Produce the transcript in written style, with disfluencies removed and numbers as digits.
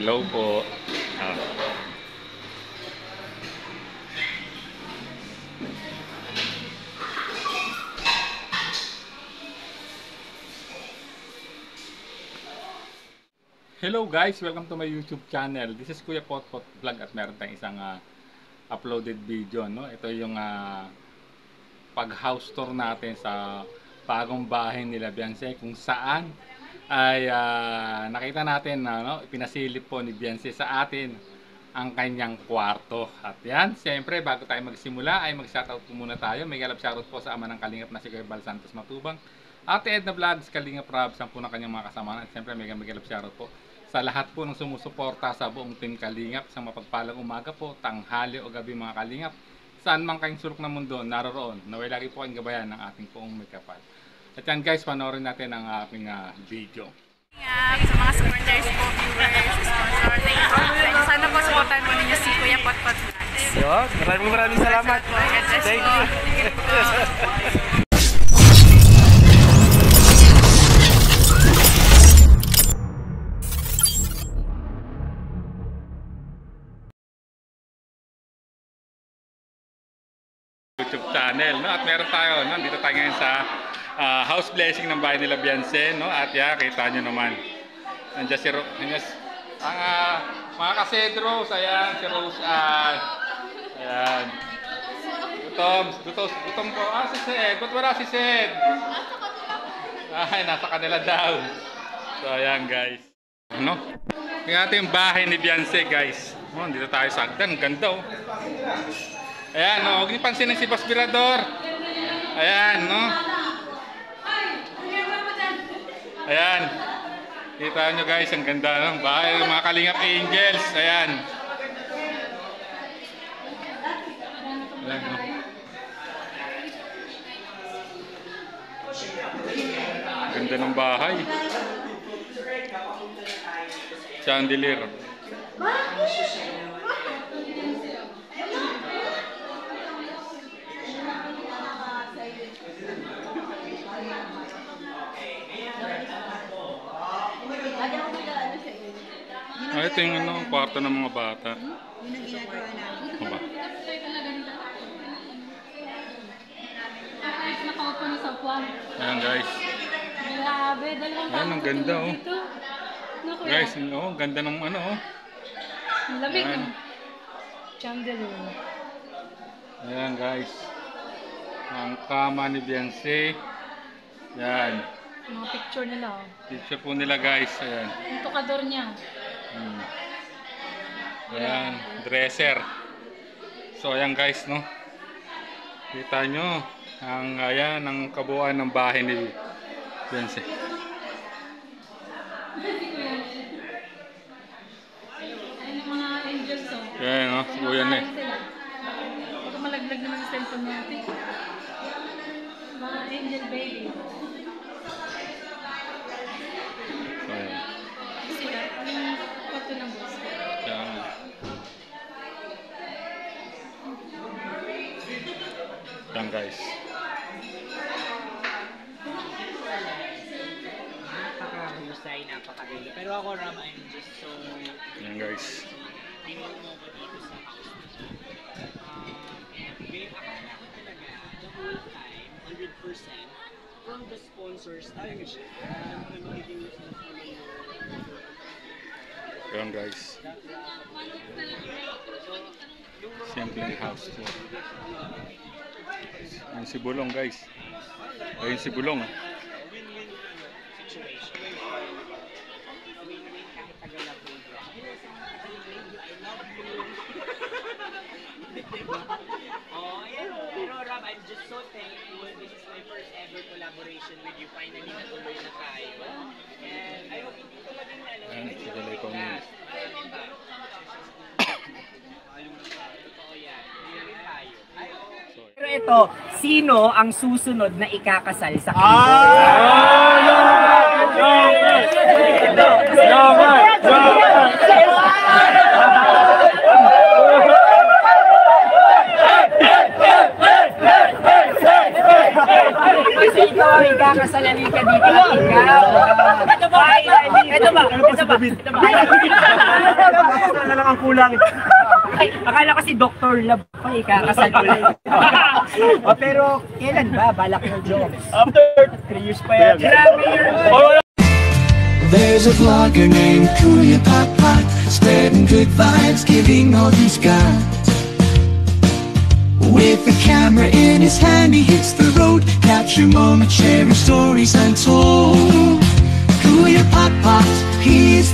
Hello po. Hello guys, welcome to my YouTube channel. This is Kuya Potpot Vlog at meron tayong isang uploaded video, no? Ito yung pag-house tour natin sa bagong bahay nila Beyonce, kung saan ay nakita natin na pinasilip po ni Beyonce sa atin ang kanyang kwarto. At yan, siyempre bago tayo magsimula ay mag-shoutout po muna tayo. May galap shoutout po sa ama ng Kalingap na si Kuya Bal Santos Matubang, Ate Edna Vlogs, Kalingap Rob, po ng kanyang mga kasama. At siyempre may galap shoutout po sa lahat po ng sumusuporta sa buong team Kalingap. Sa mapagpalang umaga po, tanghali o gabi mga Kalingap, saan man kayong sulok ng mundo naroon, naway lagi po kayong gabayan ng ating poong may kapal. At yan guys, panoorin natin ang aking video. Sa mga supporters po, viewers, sponsor, sana po supportan mo ninyo si Kuya Potpot Vlogs. Maraming salamat. Thank you. YouTube channel, no? At meron tayo, no? Dito tayo ngayon sa house blessing ng bahay nila Beyonce, no? At yan, kita nyo naman. Nandiyan si Rose, ang mga kasedros, ayan, si Rose, ayan. Gutom ko. Si Sed, ba't wala si Sed? Ay, nasa kanila daw. So, ayan guys. Ano? Tingnan natin yung bahay ni Beyonce, guys. Oh, dito tayo sa Agdan, ganda oh. Ayan, no, huwag niyo pansinin si Boss Birador. Ayan, no. Ayan. Kita nyo guys, ang ganda ng bahay ng mga Kalingap Angels. Ayan. Ayan, no. Ganda ng bahay. Chandelier. Ito yung kwarto ng mga bata. Yun ang ginagawa namin. Ano ba? Nakaupo na sa upuan. Ayan guys. Grabe, dalawang Ayan, ang ganda oh. dito. No, kuya? Guys, ang ganda ng ano oh. Ang lamig Ayan. ng chandelier. Ayan guys. Ang kama ni Beyonce. Ayan. Mga picture nila. Picture po nila guys. Ayan. Yung tukador niya. Ayan. Dresser. So ayan guys, no. Kita nyo. Ayan ang kabuuan ng bahay ni Beyonce. Ayun yung mga angels oh. Ayan no. Kuya na eh. Baka malaglag naman sa cellphone natin. Mga angel baby. Ayan. Sila, yung photo ng boss. Ayan. Ayan guys. Napakahusay, napakaganda. Pero ako, Ram, I'm just so... Ayan guys. Dinito mo ko dito sa house. And babe, akala ko talaga, the whole time, 100%, from the sponsors, tayo siya. Magiging Ayan guys. Simple house tour. Ayun si Bulong guys. Ayun si Bulong. win-win situation. Win-win kahit tagalog mo. I love you. Diba? Oh, ayan. Pero Rob, I'm just so thankful. This is my first ever collaboration with you. Finally, natuloy na tayo. And I hope hindi ko maging ano. Ayan, si Dalay ko niya. Totoo yan. Hindi rin tayo. Pero ito, sino ang susunod na ikakasal sa ikakasalali ka dito at ikaw. Ito ba? Ito ba? Ano lang ang kulang? Ay, akala ko si Dr. Love pa ikakasal ulit. Pero kailan ba? Balak mo, Jokes? After 3 years pa yan. Grabe yun. There's a vlogger named Kuya Pot Pot, spreading good vibes, giving all he's got. With the camera in his hand, he hits the road, capture moments, sharing stories untold. Kuya Pot Pot, he is